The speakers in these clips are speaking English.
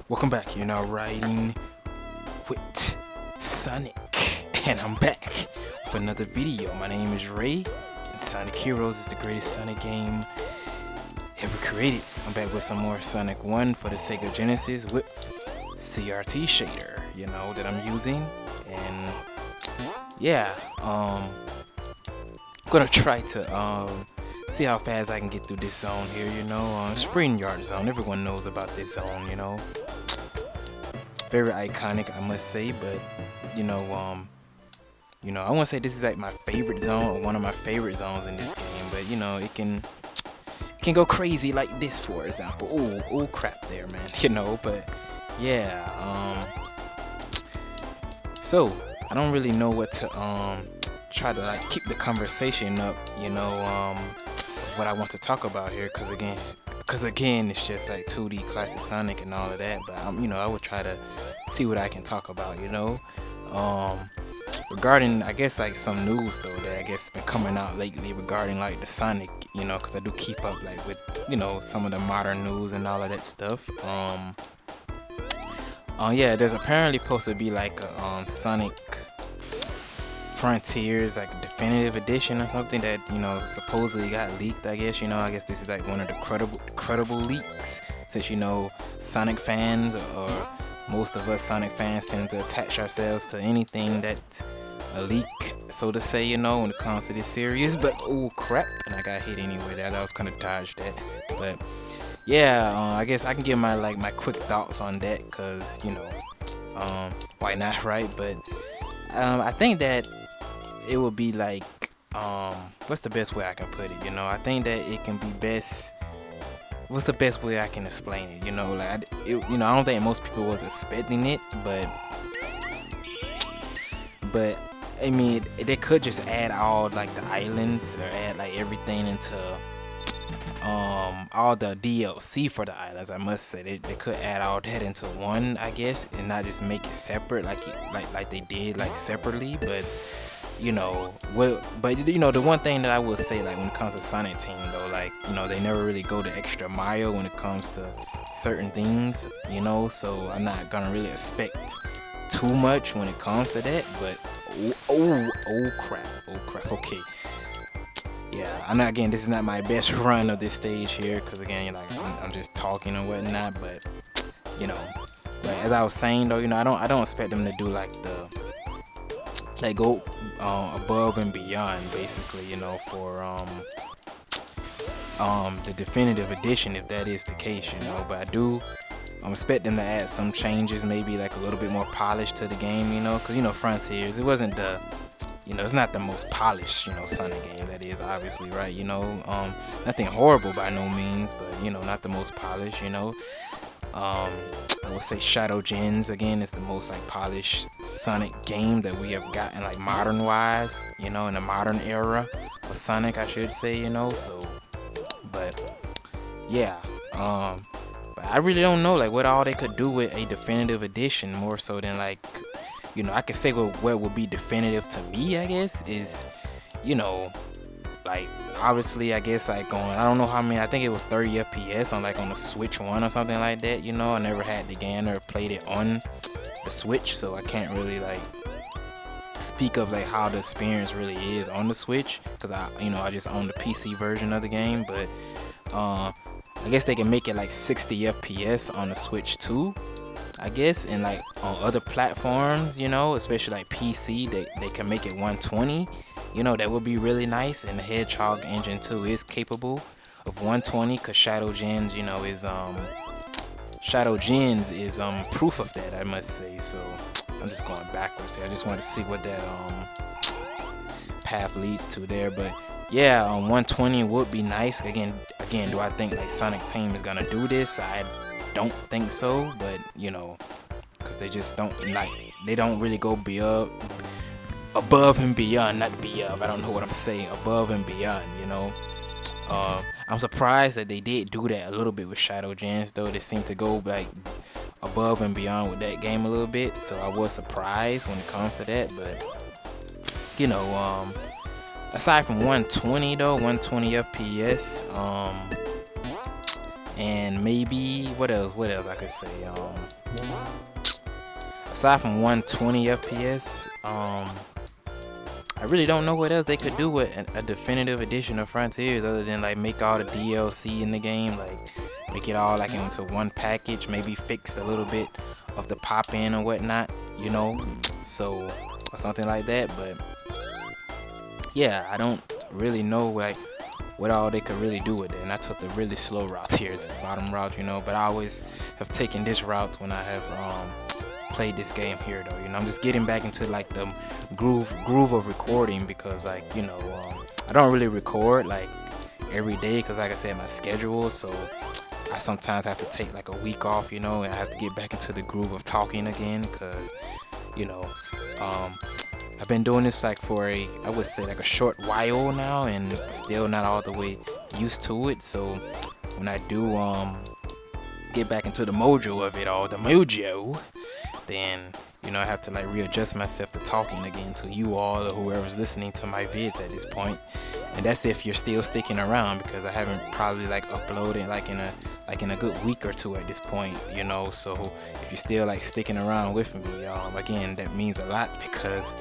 Welcome back. You're now riding with Sonic, and I'm back with another video. My name is Ray, and Sonic Heroes is the greatest Sonic game ever created. I'm back with some more Sonic 1 for the Sega Genesis with CRT shader, that I'm using. And yeah, I'm gonna try to see how fast I can get through this zone here, Spring Yard Zone. Everyone knows about this zone, Very iconic, I must say, but I won't say this is like my favorite zone or one of my favorite zones in this game, but it can go crazy like this, for example. Oh crap there, man. But yeah, so I don't really know what to try to like keep the conversation up, what I want to talk about here, because again it's just like 2D classic Sonic and all of that, but I would try to see what I can talk about, regarding I guess like some news though that I guess been coming out lately regarding like the Sonic, because I do keep up like with some of the modern news and all of that stuff. Yeah, there's apparently supposed to be like a Sonic Frontiers like a definitive edition or something that supposedly got leaked. I guess I guess this is like one of the credible leaks, since Sonic fans, or most of us Sonic fans, tend to attach ourselves to anything that's a leak, so to say, when it comes to this series. But oh crap, and I got hit anyway there. I was gonna dodge that, but yeah, I guess I can give my quick thoughts on that, because why not, right? But I think that it would be like what's the best way I can put it? I think that it can be best. What's the best way I can explain it? I don't think most people was expecting it, but I mean, they could just add all like the islands, or add like everything into all the DLC for the islands. I must say they could add all that into one, I guess, and not just make it separate like they did like separately. But the one thing that I will say, like when it comes to Sonic Team though, like they never really go the extra mile when it comes to certain things, so I'm not gonna really expect too much when it comes to that. But oh crap, okay. Yeah, again, this is not my best run of this stage here, because again, I'm just talking and whatnot, but but as I was saying though, I don't expect them to do like go above and beyond, basically, for the definitive edition, if that is the case, but I'm expecting them to add some changes, maybe like a little bit more polish to the game, because Frontiers, it wasn't the it's not the most polished, Sonic game, that is, obviously, right? Nothing horrible by no means, but not the most polished, I would say Shadow Gens, again, is the most like polished Sonic game that we have gotten, like modern wise, in the modern era of Sonic, I should say, so, but yeah, but I really don't know like what all they could do with a definitive edition, more so than like, I could say what would be definitive to me, I guess, is, like, obviously, I guess, like, I don't know how many, I think it was 30 FPS on the Switch 1 or something like that, I never had the game or played it on the Switch, so I can't really, like, speak of, like, how the experience really is on the Switch, because I just own the PC version of the game. But, I guess they can make it, like, 60 FPS on the Switch too, I guess, and like on other platforms, especially like PC, they can make it 120, that would be really nice. And the Hedgehog engine too is capable of 120, because Shadow Gens, is proof of that, I must say. So I'm just going backwards here. I just wanted to see what that path leads to there. But yeah, 120 would be nice. Again, do I think like Sonic Team is gonna do this? I don't think so, but because they just don't they don't really go above and beyond, not beyond, I don't know what I'm saying, above and beyond, I'm surprised that they did do that a little bit with Shadow Gens though. They seem to go like above and beyond with that game a little bit, so I was surprised when it comes to that. But aside from 120 though, 120 FPS, And maybe what else I could say, aside from 120 FPS, I really don't know what else they could do with a definitive edition of Frontiers other than like make all the DLC in the game, like make it all like into one package, maybe fix a little bit of the pop-in or whatnot, you know, so, or something like that. But yeah, I don't really know like what all they could really do with it, and I took the really slow route here, it's the bottom route, you know, but I always have taken this route when I have played this game here though, you know. I'm just getting back into like the groove of recording, because like, you know, I don't really record like every day, because like I said, my schedule, so I sometimes have to take like a week off, you know, and I have to get back into the groove of talking again, because, you know, I've been doing this like for I would say like a short while now, and still not all the way used to it. So when I do get back into the mojo of it all, then, you know, I have to like readjust myself to talking again to you all or whoever's listening to my vids at this point. And that's if you're still sticking around, because I haven't probably like uploaded like in a good week or two at this point, you know. So if you're still like sticking around with me, again, that means a lot, because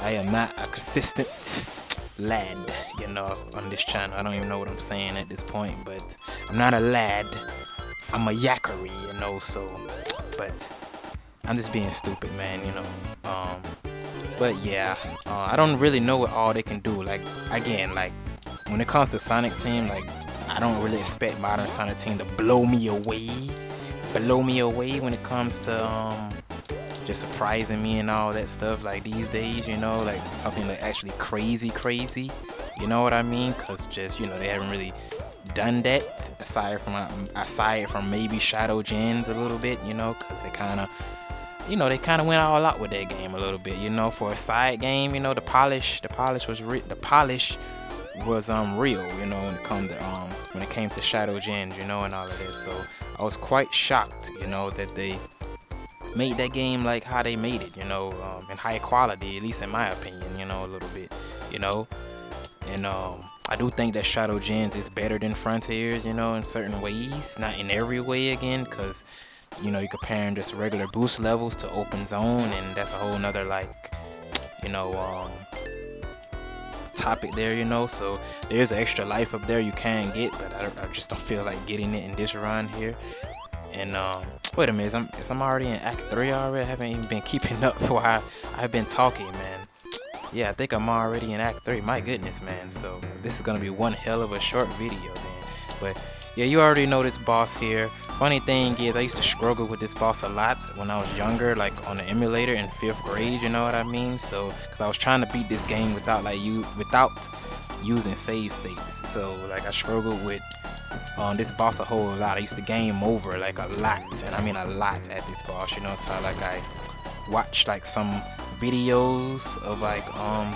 I am not a consistent lad, you know, on this channel. I don't even know what I'm saying at this point, but I'm not a lad, I'm a yakkery, you know. So, but I'm just being stupid, man, you know. But yeah, I don't really know what all they can do. Like, again, like when it comes to Sonic Team, like I don't really expect modern Sonic Team to blow me away when it comes to just surprising me and all that stuff like these days, you know, like something like actually crazy, you know what I mean? Cause just, you know, they haven't really done that aside from maybe Shadow Gens a little bit, you know, cause they kind of went all out with that game a little bit, you know, for a side game, you know. The polish was real, you know, when it came to Shadow Gens, you know, and all of that. So I was quite shocked, you know, that they made that game like how they made it, you know, in high quality, at least in my opinion, you know, a little bit, you know. And I do think that Shadow Gens is better than Frontiers, you know, in certain ways, not in every way again, because, you know, you're comparing just regular boost levels to open zone, and that's a whole nother like, you know, topic there, you know. So there's an extra life up there you can get, but I just don't feel like getting it in this run here. And wait a minute, I'm already in Act 3 already. I haven't even been keeping up while I've been talking, man. Yeah, I think I'm already in Act 3. My goodness, man. So this is gonna be one hell of a short video then. But yeah, you already know this boss here. Funny thing is, I used to struggle with this boss a lot when I was younger, like on the emulator in 5th grade, you know what I mean? So, cause I was trying to beat this game without using save states. So like I struggled with this boss a whole lot. I used to game over like a lot, and I mean a lot at this boss, you know. So like I watched like some videos of like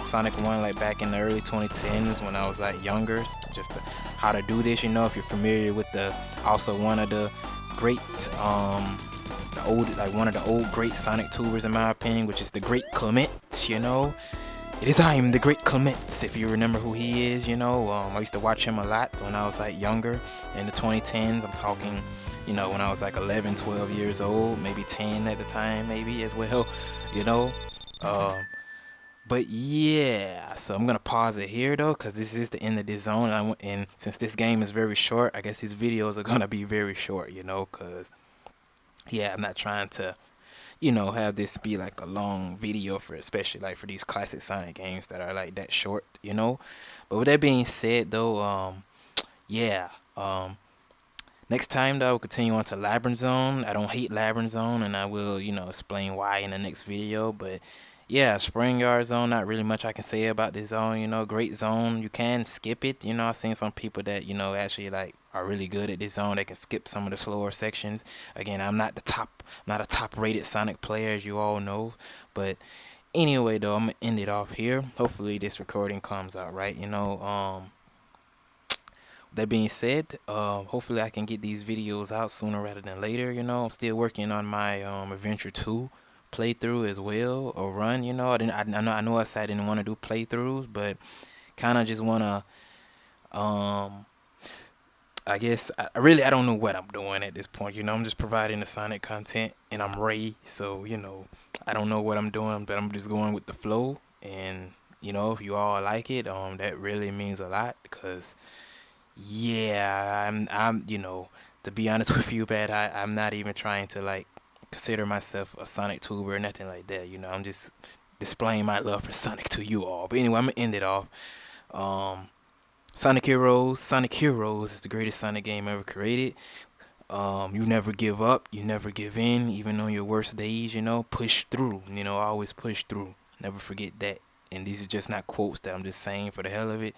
Sonic 1 like back in the early 2010s when I was like younger, just how to do this, you know. If you're familiar with also one of the great one of the old great Sonic tubers in my opinion, which is the Great Clement, you know. It is I am the Great Clement, if you remember who he is, you know. I used to watch him a lot when I was like younger in the 2010s. I'm talking, you know, when I was like 11, 12 years old, maybe 10 at the time, maybe as well, you know. But yeah, so I'm gonna pause it here though, because this is the end of this zone, and since this game is very short, I guess these videos are gonna be very short, you know, because yeah, I'm not trying to, you know, have this be like a long video for, especially like for these classic Sonic games that are like that short, you know. But with that being said though, yeah, next time though, I will continue on to Labyrinth Zone. I don't hate Labyrinth Zone, and I will, you know, explain why in the next video. But yeah, Spring Yard Zone, not really much I can say about this zone, you know. Great zone, you can skip it, you know. I've seen some people that, you know, actually like are really good at this zone. They can skip some of the slower sections. Again, I'm not a top rated Sonic player, as you all know. But anyway though, I'm gonna end it off here. Hopefully this recording comes out right, you know. That being said, hopefully I can get these videos out sooner rather than later, you know. I'm still working on my Adventure 2 playthrough as well, or run, you know. I know I said I didn't want to do playthroughs, but kind of just want to I guess I don't know what I'm doing at this point. I'm just providing the Sonic content, and I'm Ray, so I don't know what I'm doing, but I'm just going with the flow. And if you all like it, that really means a lot, because yeah, I'm to be honest with you, Bad, I'm not even trying to like consider myself a Sonic tuber or nothing like that. I'm just displaying my love for Sonic to you all. But anyway, I'm gonna end it off. Um, Sonic Heroes. Sonic Heroes is the greatest Sonic game ever created. You never give up. You never give in, even on your worst days. Push through. Always push through. Never forget that. And these are just not quotes that I'm just saying for the hell of it.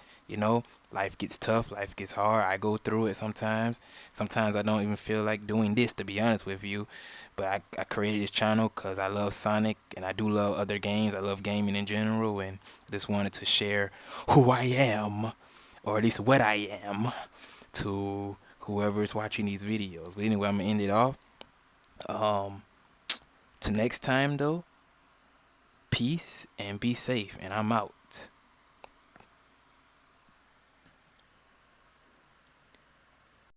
Life gets tough. Life gets hard. I go through it sometimes. Sometimes I don't even feel like doing this, to be honest with you. But I created this channel because I love Sonic, and I do love other games. I love gaming in general, and I just wanted to share who I am, or at least what I am, to whoever is watching these videos. But anyway, I'm gonna end it off. Um, till next time though, peace and be safe, and I'm out.